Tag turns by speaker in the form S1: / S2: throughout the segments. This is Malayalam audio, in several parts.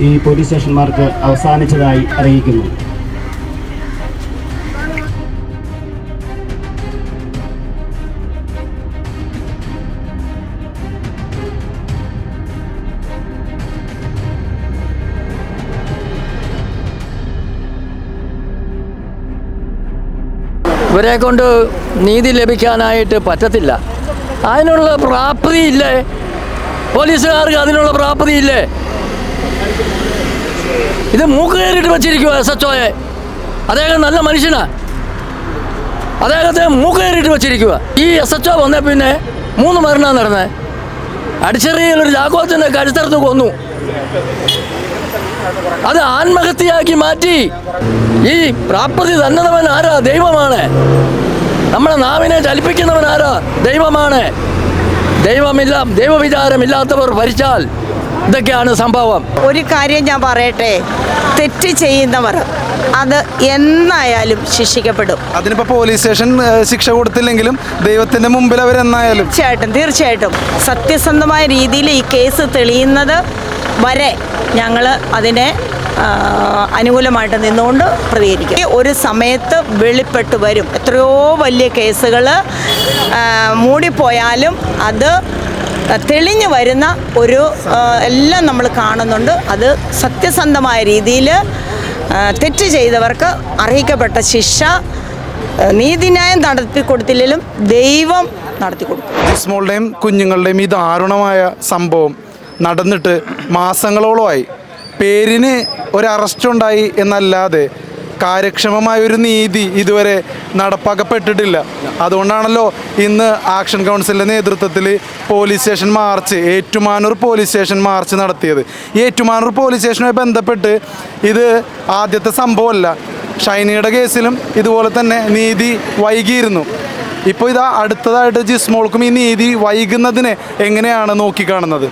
S1: ഈ പോലീസ് സ്റ്റേഷന്മാർക്ക് അവസാനിച്ചതായി അറിയിക്കുന്നു.
S2: ഇവരെ കൊണ്ട് നീതി ലഭിക്കാനായിട്ട് പറ്റത്തില്ല. അതിനുള്ള പ്രാപ്തിയില്ലേ പോലീസുകാർക്ക്? അതിനുള്ള പ്രാപ്തിയില്ലേ? ഇത് മൂക്ക് കയറിയിട്ട് വെച്ചിരിക്കുക SHO. അദ്ദേഹം നല്ല മനുഷ്യനാ, അദ്ദേഹത്തെ മൂക്ക് കയറിയിട്ട് വെച്ചിരിക്കുക. ഈ SHO വന്നേ പിന്നെ 3 മരണം നടന്നേ. അടിച്ചെറിയൊരു ജാക്കോച്ചൻ്റെ കഴുത്തറുത്ത് കൊന്നു. അത് ആത്മഹത്യയാക്കി മാറ്റി. ഈ പ്രാപ്തി തന്നവൻ ആരാ? ദൈവമാണ്. നമ്മളെ നാവിനെ ചലിപ്പിക്കുന്നവൻ ആരാ? ദൈവമാണ്. ദൈവവിചാരമില്ലാത്തവർ ഭരിച്ചാൽ ഇതൊക്കെയാണ് സംഭവം.
S3: ഒരു കാര്യം ഞാൻ പറയട്ടെ, തെറ്റ് ചെയ്യുന്നവർ അത് എന്നായാലും ശിക്ഷിക്കപ്പെടും.
S4: അതിനിപ്പോൾ പോലീസ് സ്റ്റേഷൻ ശിക്ഷ കൊടുത്തില്ലെങ്കിലും ദൈവത്തിൻ്റെ മുമ്പിൽ അവരെന്നായാലും
S3: തീർച്ചയായിട്ടും സത്യസന്ധമായ രീതിയിൽ ഈ കേസ് തെളിയുന്നത് വരെ ഞങ്ങൾ അതിനെ അനുകൂലമായിട്ട് നിന്നുകൊണ്ട് പ്രതികരിക്കും. ഒരു സമയത്ത് വെളിപ്പെട്ട് വരും. എത്രയോ വലിയ കേസുകൾ മൂടിപ്പോയാലും അത് തെളിഞ്ഞു വരുന്ന ഒരു എല്ലാം നമ്മൾ കാണുന്നുണ്ട്. അത് സത്യസന്ധമായ രീതിയിൽ തെറ്റ് ചെയ്തവർക്ക് അർഹിക്കപ്പെട്ട ശിക്ഷ നീതിന്യായം നടത്തിക്കൊടുത്തില്ലെങ്കിലും ദൈവം നടത്തിക്കൊടുക്കും.
S4: ജിസ്മോളുടെയും കുഞ്ഞുങ്ങളുടെയും ഈ ദാരുണമായ സംഭവം നടന്നിട്ട് മാസങ്ങളോളമായി. പേരിന് ഒരു അറസ്റ്റുണ്ടായി എന്നല്ലാതെ കാര്യക്ഷമമായൊരു നീതി ഇതുവരെ നടപ്പാക്കപ്പെട്ടിട്ടില്ല. അതുകൊണ്ടാണല്ലോ ഇന്ന് ആക്ഷൻ കൗൺസിലിൻ്റെ നേതൃത്വത്തിൽ police station March, Ettumanoor police station March നടത്തിയത്. ഈ ഏറ്റുമാനൂർ പോലീസ് സ്റ്റേഷനുമായി ബന്ധപ്പെട്ട് ഇത് ആദ്യത്തെ സംഭവമല്ല. ഷൈനിയുടെ കേസിലും ഇതുപോലെ തന്നെ നീതി വൈകിയിരുന്നു. ഇപ്പോൾ ഇതാ അടുത്തതായിട്ട് ജിസ്മോൾക്കും ഈ നീതി വൈകുന്നതിനെ എങ്ങനെയാണ് നോക്കിക്കാണുന്നത്?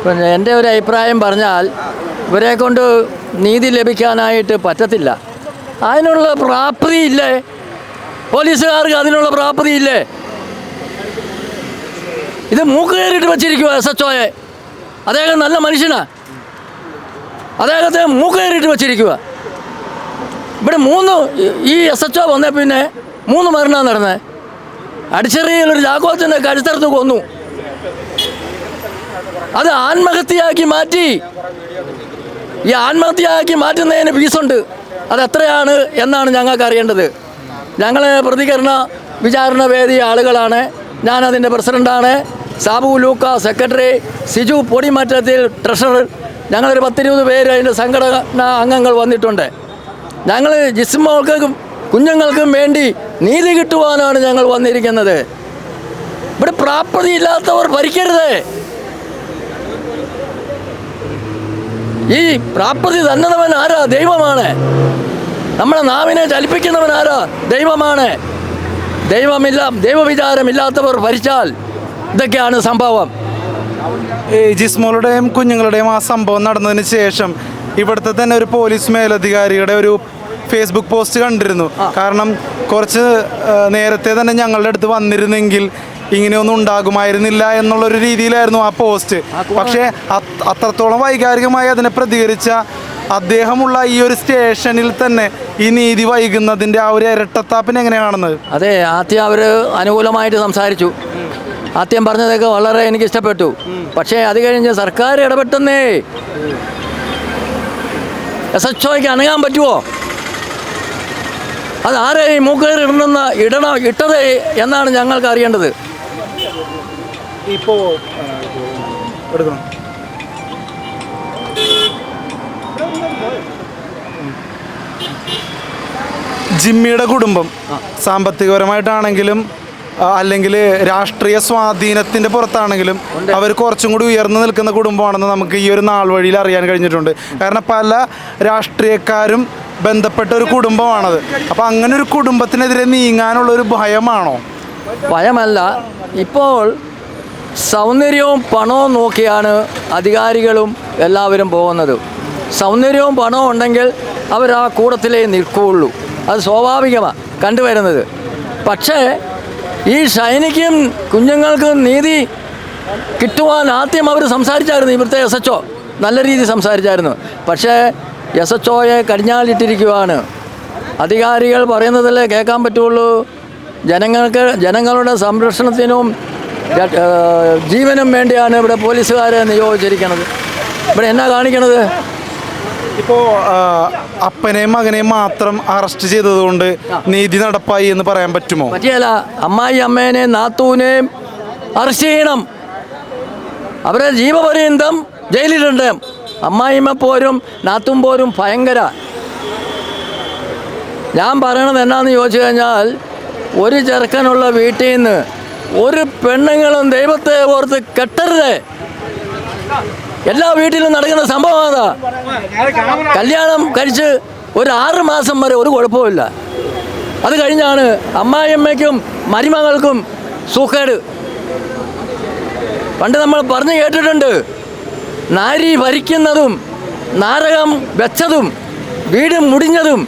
S2: പിന്നെ എൻ്റെ ഒരു അഭിപ്രായം പറഞ്ഞാൽ ഇവരെ കൊണ്ട് നീതി ലഭിക്കാനായിട്ട് പറ്റത്തില്ല. അതിനുള്ള പ്രാപ്തിയില്ലേ പോലീസുകാർക്ക്? അതിനുള്ള പ്രാപ്തിയില്ലേ? ഇത് മൂക്ക് കയറിയിട്ട് വെച്ചിരിക്കുക SHO. അദ്ദേഹം നല്ല മനുഷ്യനാ, അദ്ദേഹത്തെ മൂക്ക് കയറിയിട്ട് വെച്ചിരിക്കുക. ഇവിടെ ഈ SHO വന്നേ പിന്നെ 3 മരണം നടന്നേ. അടിച്ചെറിയൊരു ജാക്കോച്ചൻ്റെ കഴുത്തറുത്ത് കൊന്നു. അത് ആത്മഹത്യയാക്കി മാറ്റി. ഈ ആത്മഹത്യയാക്കി മാറ്റുന്നതിന് ഫീസുണ്ട്. അതെത്രയാണ് എന്നാണ് ഞങ്ങൾക്ക് അറിയേണ്ടത്. ഞങ്ങൾ വിചാരണ വേദി ആളുകളാണ്. ഞാനതിൻ്റെ പ്രസിഡൻ്റാണ്. സാബു ലൂക്ക സെക്രട്ടറി, സിജു പൊടിമറ്റത്തിൽ ട്രഷറർ. ഞങ്ങളൊരു 10-20 പേര് അതിൻ്റെ സംഘടനാ അംഗങ്ങൾ വന്നിട്ടുണ്ട്. ഞങ്ങൾ ജിസ്മോൾക്കും കുഞ്ഞുങ്ങൾക്കും വേണ്ടി നീതി കിട്ടുവാനാണ് ഞങ്ങൾ വന്നിരിക്കുന്നത്. ഇവിടെ പ്രാപ്തിയില്ലാത്തവർ ഭരിക്കരുത്. ഈ പ്രാപ്തി തന്നവൻ ആരാ? ദൈവമാണ്. നമ്മളെ നാവിനെ ചലിപ്പിക്കുന്നവൻ ആരാ? ദൈവമാണ്. ദൈവവിചാരമില്ലാത്തവർ ഭരിച്ചാൽ ഇതൊക്കെയാണ് സംഭവം.
S4: ജിസ്മോളുടെയും കുഞ്ഞുങ്ങളുടെയും ആ സംഭവം നടന്നതിന് ശേഷം ഇവിടുത്തെ തന്നെ ഒരു പോലീസ് മേലധികാരിയുടെ ഒരു ഫേസ്ബുക്ക് പോസ്റ്റ് കണ്ടിരുന്നു. കാരണം കുറച്ച് നേരത്തെ തന്നെ ഞങ്ങളുടെ അടുത്ത് വന്നിരുന്നെങ്കിൽ ഇങ്ങനെയൊന്നും ഉണ്ടാകുമായിരുന്നില്ല എന്നുള്ളൊരു രീതിയിലായിരുന്നു ആ പോസ്റ്റ്. പക്ഷേ അത്രത്തോളം വൈകാരികമായി അതിനെ പ്രതികരിച്ച അദ്ദേഹമുള്ള ഈ ഒരു സ്റ്റേഷനിൽ തന്നെ ഈ നീതി വൈകുന്നതിൻ്റെ ആ ഒരു ഇരട്ടത്താപ്പിനെ എങ്ങനെയാണ് കാണുന്നത്?
S2: അതെ, ആദ്യം അവർ അനുകൂലമായിട്ട് സംസാരിച്ചു. ആദ്യം പറഞ്ഞതൊക്കെ വളരെ എനിക്ക് ഇഷ്ടപ്പെട്ടു. പക്ഷേ അത് കഴിഞ്ഞ് സർക്കാർ ഇടപെട്ടെന്നേ. SHOയ്ക്ക് അനങ്ങാൻ പറ്റുമോ? അത് ആരെയും മൂക്കേറി ഇട്ടത് എന്നാണ് ഞങ്ങൾക്ക് അറിയേണ്ടത്.
S4: ഇപ്പോൾ എടുക്കണം. ജിമ്മിയുടെ കുടുംബം സാമ്പത്തികപരമായിട്ടാണെങ്കിലും അല്ലെങ്കിൽ രാഷ്ട്രീയ സ്വാധീനത്തിൻ്റെ പുറത്താണെങ്കിലും അവർ കുറച്ചും കൂടി ഉയർന്നു നിൽക്കുന്ന കുടുംബമാണെന്ന് നമുക്ക് ഈ ഒരു നാൾ വഴിയിൽ അറിയാൻ കഴിഞ്ഞിട്ടുണ്ട്. കാരണം പല രാഷ്ട്രീയക്കാരും ബന്ധപ്പെട്ട ഒരു കുടുംബമാണത്. അപ്പോൾ അങ്ങനെ ഒരു കുടുംബത്തിനെതിരെ നീങ്ങാനുള്ളൊരു ഭയമാണോ?
S2: ഭയമല്ല. ഇപ്പോൾ സൗന്ദര്യവും പണവും നോക്കിയാണ് അധികാരികളും എല്ലാവരും പോകുന്നത്. സൗന്ദര്യവും പണവും ഉണ്ടെങ്കിൽ അവർ ആ കൂടത്തിലേ നിൽക്കുകയുള്ളൂ. അത് സ്വാഭാവികമാണ് കണ്ടുവരുന്നത്. പക്ഷേ ഈ ഷൈനിക്കും കുഞ്ഞുങ്ങൾക്കും നീതി കിട്ടുവാൻ ആദ്യം അവർ സംസാരിച്ചായിരുന്നു. ഇവിടുത്തെ SHO നല്ല രീതിയിൽ സംസാരിച്ചായിരുന്നു. പക്ഷേ SHOയെ കടിഞ്ഞാലിട്ടിരിക്കുവാണ്. അധികാരികൾ പറയുന്നതല്ലേ കേൾക്കാൻ പറ്റുള്ളൂ. ജനങ്ങളുടെ സംരക്ഷണത്തിനും ജീവനും വേണ്ടിയാണ് ഇവിടെ പോലീസുകാരെ നിയോഗിച്ചിരിക്കുന്നത്. ഇവിടെ എന്നാ കാണിക്കണത്?
S4: ഇപ്പോൾ അപ്പനെയും മകനെയും മാത്രം അറസ്റ്റ് ചെയ്തതുകൊണ്ട് നീതി നടപ്പായി എന്ന് പറയാൻ പറ്റുമോ?
S2: പറ്റിയല്ല. അമ്മേനെയും നാത്തൂനെയും അറസ്റ്റ് ചെയ്യണം. അവരെ ജീവപര്യന്തം ജയിലിലുണ്ട്. അമ്മായിമ്മ പോരും നാത്തും പോരും ഭയങ്കര. ഞാൻ പറയണത് എന്നാന്ന് ചോദിച്ചു കഴിഞ്ഞാൽ, ഒരു ചെറുക്കനുള്ള വീട്ടിൽ നിന്ന് ഒരു പെണ്ണുങ്ങളും ദൈവത്തെ ഓർത്ത് കെട്ടരുത്. എല്ലാ വീട്ടിലും നടക്കുന്ന സംഭവം അതാ. കല്യാണം കഴിച്ച് ഒരു 6 മാസം വരെ ഒരു കുഴപ്പമില്ല. അത് കഴിഞ്ഞാണ് അമ്മായിയമ്മയ്ക്കും മരുമകൾക്കും സുഖേട്. പണ്ട് നമ്മൾ പറഞ്ഞു കേട്ടിട്ടുണ്ട്, നാരി ഭരിക്കുന്നതും നാരകം വെച്ചതും വീട് മുടിഞ്ഞതും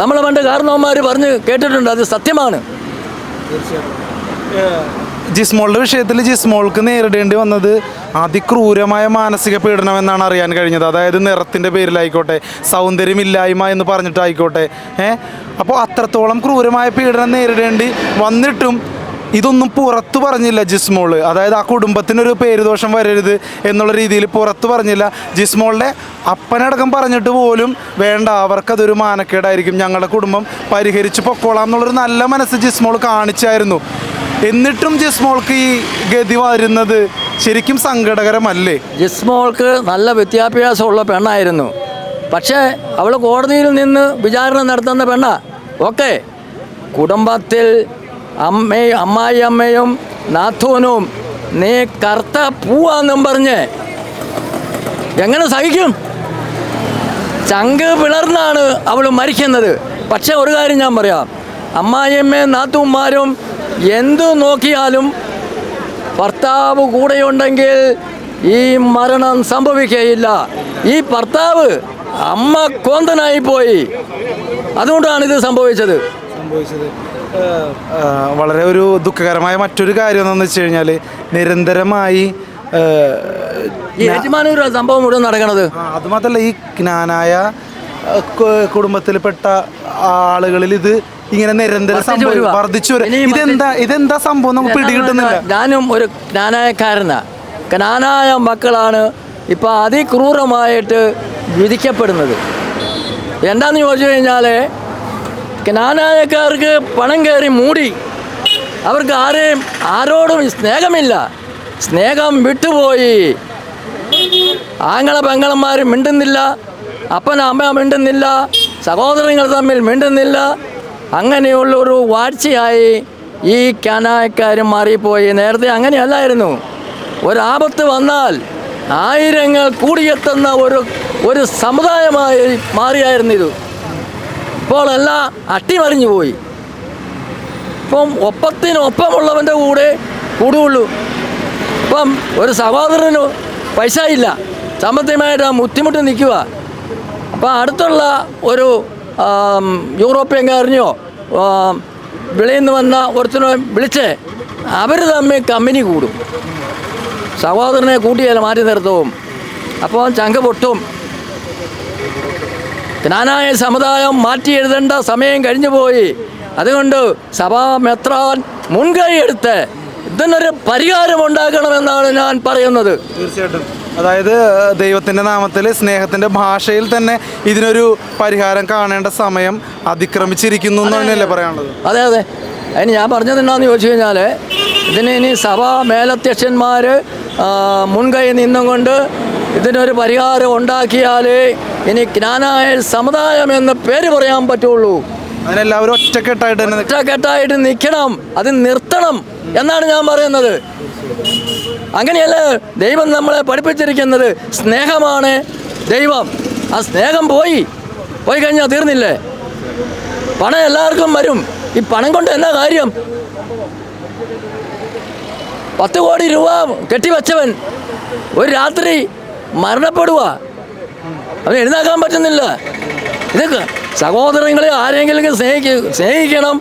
S2: നമ്മൾ പണ്ട് കാരണവന്മാർ പറഞ്ഞ് കേട്ടിട്ടുണ്ട്. അത് സത്യമാണ്.
S4: ജിസ്മോളുടെ വിഷയത്തിൽ ജിസ്മോൾക്ക് നേരിടേണ്ടി വന്നത് അതിക്രൂരമായ മാനസിക പീഡനം എന്നാണ് അറിയാൻ കഴിഞ്ഞത്. അതായത് നിറത്തിൻ്റെ പേരിലായിക്കോട്ടെ, സൗന്ദര്യമില്ലായ്മ എന്ന് പറഞ്ഞിട്ടായിക്കോട്ടെ. അപ്പോൾ അത്രത്തോളം ക്രൂരമായ പീഡനം നേരിടേണ്ടി വന്നിട്ടും ഇതൊന്നും പുറത്തു പറഞ്ഞില്ല ജിസ്മോൾ. അതായത് ആ കുടുംബത്തിനൊരു പേരുദോഷം വരരുത് എന്നുള്ള രീതിയിൽ പുറത്തു പറഞ്ഞില്ല. ജിസ്മോളുടെ അപ്പനടക്കം പറഞ്ഞിട്ട് പോലും വേണ്ട, അവർക്കതൊരു മാനക്കേടായിരിക്കും, ഞങ്ങളുടെ കുടുംബം പരിഹരിച്ച് പൊക്കോളാം എന്നുള്ളൊരു നല്ല മനസ്സ് ജിസ്മോൾ കാണിച്ചായിരുന്നു. എന്നിട്ടും ജിസ്മോൾക്ക് ഈ ഗതി വരുന്നത് ശരിക്കും സങ്കടകരമല്ലേ?
S2: ജിസ്മോൾക്ക് നല്ല വിദ്യാഭ്യാസമുള്ള പെണ്ണായിരുന്നു. പക്ഷേ അവൾ കോടതിയിൽ നിന്ന് വിചാരണ നടത്തുന്ന പെണ്ണാ. ഓക്കെ, കുടുംബത്തിൽ അമ്മായിയമ്മയും നാത്തൂനും നീ കറുത്ത പൂവാന്നും പറഞ്ഞ് എങ്ങനെ സഹിക്കും? ചങ്ക് പിളർന്നാണ് അവൾ മരിക്കുന്നത്. പക്ഷേ ഒരു കാര്യം ഞാൻ പറയാം, അമ്മായിയമ്മയും നാത്തൂന്മാരും എന്തു നോക്കിയാലും ഭർത്താവ് കൂടെയുണ്ടെങ്കിൽ ഈ മരണം സംഭവിക്കുകയില്ല. ഈ ഭർത്താവ് അമ്മ കോന്തനായി പോയി, അതുകൊണ്ടാണ് ഇത് സംഭവിച്ചത്.
S4: വളരെ ഒരു ദുഃഖകരമായ മറ്റൊരു കാര്യം എന്താണെന്ന് വെച്ച് കഴിഞ്ഞാൽ, നിരന്തരമായി
S2: ഈ യജമാനൂർ സംഭവം മുഴുവൻ നടക്കണത്.
S4: അതുമാത്രമല്ല, ഈ ജ്ഞാനായ കുടുംബത്തിൽപ്പെട്ട ആളുകളിൽ ഇത് ഇങ്ങനെ നിരന്തരം വർദ്ധിച്ചു വരും. ഇതെന്താ സംഭവം നമുക്ക് പിടികിട്ടുന്നില്ല.
S2: ഞാനും ഒരു ജ്ഞാനായക്കാരനാ. ജ്ഞാനായ മക്കളാണ് ഇപ്പം അതിക്രൂരമായിട്ട് വിധിക്കപ്പെടുന്നത്. എന്താണെന്ന് ചോദിച്ചു കഴിഞ്ഞാൽ, ജ്ഞാനായക്കാർക്ക് പണം കയറി മൂടി, അവർക്ക് ആരോടും സ്നേഹമില്ല. സ്നേഹം വിട്ടുപോയി. ആങ്ങള പെങ്ങളന്മാർ മിണ്ടുന്നില്ല, അപ്പൻ അമ്മ മിണ്ടുന്നില്ല, സഹോദരങ്ങൾ തമ്മിൽ മിണ്ടുന്നില്ല. അങ്ങനെയുള്ളൊരു വാഴ്ചയായി ഈ ജ്ഞാനായക്കാരും മാറിപ്പോയി. നേരത്തെ അങ്ങനെയല്ലായിരുന്നു. ഒരാപത്ത് വന്നാൽ ആയിരങ്ങൾ കൂടിയെത്തുന്ന ഒരു സമുദായമായി മാറിയായിരുന്നു ഇത്. ഇപ്പോൾ എല്ലാം അട്ടിമറിഞ്ഞു പോയി. ഇപ്പം ഒപ്പത്തിനൊപ്പമുള്ളവൻ്റെ കൂടെ കൂടുകയുള്ളൂ. ഇപ്പം ഒരു സഹോദരന് പൈസ ഇല്ല, സാമ്പത്തികമായിട്ട് ബുദ്ധിമുട്ട് നിൽക്കുക. അപ്പം അടുത്തുള്ള ഒരു യൂറോപ്യൻകാരനെയോ വെളിയിൽ നിന്ന് വന്ന ഒരുത്തിനോ വിളിച്ച് അവർ തമ്മിൽ കമ്പനി കൂടും. സഹോദരനെ കൂട്ടിയാൽ മാറ്റി നിർത്തവും. അപ്പോൾ ചങ്ക് പൊട്ടും. ജ്ഞാനായ സമുദായം മാറ്റി എഴുതേണ്ട സമയം കഴിഞ്ഞു പോയി. അതുകൊണ്ട് സഭാ മെത്രാൻ മുൻകൈ എടുത്ത് ഇതിനൊരു പരിഹാരം ഉണ്ടാക്കണമെന്നാണ് ഞാൻ പറയുന്നത്.
S4: തീർച്ചയായിട്ടും അതായത് ദൈവത്തിൻ്റെ നാമത്തിൽ സ്നേഹത്തിൻ്റെ ഭാഷയിൽ തന്നെ ഇതിനൊരു പരിഹാരം കാണേണ്ട സമയം അതിക്രമിച്ചിരിക്കുന്നു എന്ന് തന്നെയല്ലേ പറയാനുള്ളത്?
S2: അതെ അതെ, അതിന് ഞാൻ പറഞ്ഞത് എന്താണെന്ന് ചോദിച്ചു കഴിഞ്ഞാൽ, ഇതിന് ഇനി സഭാ മേലധ്യക്ഷന്മാർ മുൻകൈ നിന്നും കൊണ്ട് ഇതിനൊരു പരിഹാരം ഉണ്ടാക്കിയാലേ ഇനി ജ്ഞാനായ സമുദായം എന്ന പേര് പറയാൻ പറ്റുള്ളൂ.
S4: അതിനെല്ലാവരും
S2: ഒറ്റക്കെട്ടായിട്ട് നിൽക്കണം, അത് നിർത്തണം എന്നാണ് ഞാൻ പറയുന്നത്. അങ്ങനെയല്ല ദൈവം നമ്മളെ പഠിപ്പിച്ചിരിക്കുന്നത്. സ്നേഹമാണ് ദൈവം. ആ സ്നേഹം പോയി കഴിഞ്ഞാൽ തീർന്നില്ലേ? പണം എല്ലാവർക്കും വരും. ഈ പണം കൊണ്ട് എന്നാ കാര്യം? 10 കോടി രൂപ കെട്ടിവെച്ചവൻ ഒരു രാത്രി മരണപ്പെടുക, അവൻ എഴുന്നേക്കാൻ പറ്റുന്നില്ല. ഇതൊക്കെ സഹോദരങ്ങളെ ആരെങ്കിലും സ്നേഹിക്കണം,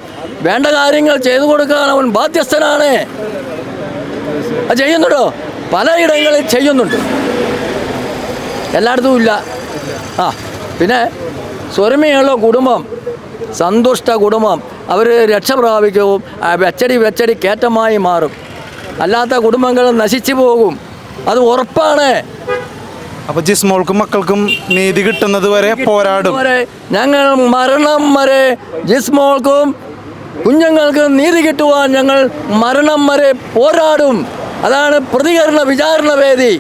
S2: വേണ്ട കാര്യങ്ങൾ ചെയ്തു കൊടുക്കാൻ അവൻ ബാധ്യസ്ഥനാണ്. അത് ചെയ്യുന്നുണ്ടോ? പലയിടങ്ങളിൽ ചെയ്യുന്നുണ്ട്, എല്ലായിടത്തും ഇല്ല. പിന്നെ സ്വരമയുള്ള കുടുംബം, സന്തുഷ്ട കുടുംബം, അവർ രക്ഷ പ്രാപിക്കും. വെച്ചടി കയറ്റമായി മാറും. അല്ലാത്ത കുടുംബങ്ങൾ നശിച്ചു പോകും, അത് ഉറപ്പാണ്.
S4: അപ്പോൾ ജിസ്മോൾക്കും മക്കൾക്കും നീതി കിട്ടുന്നത് വരെ പോരാടും.
S2: ഞങ്ങൾ മരണം വരെ ജിസ്മോൾക്കും കുഞ്ഞുങ്ങൾക്കും നീതി കിട്ടുവാൻ ഞങ്ങൾ മരണം വരെ പോരാടും. അതാണ് പ്രതികരണ വിചാരണ വേദി.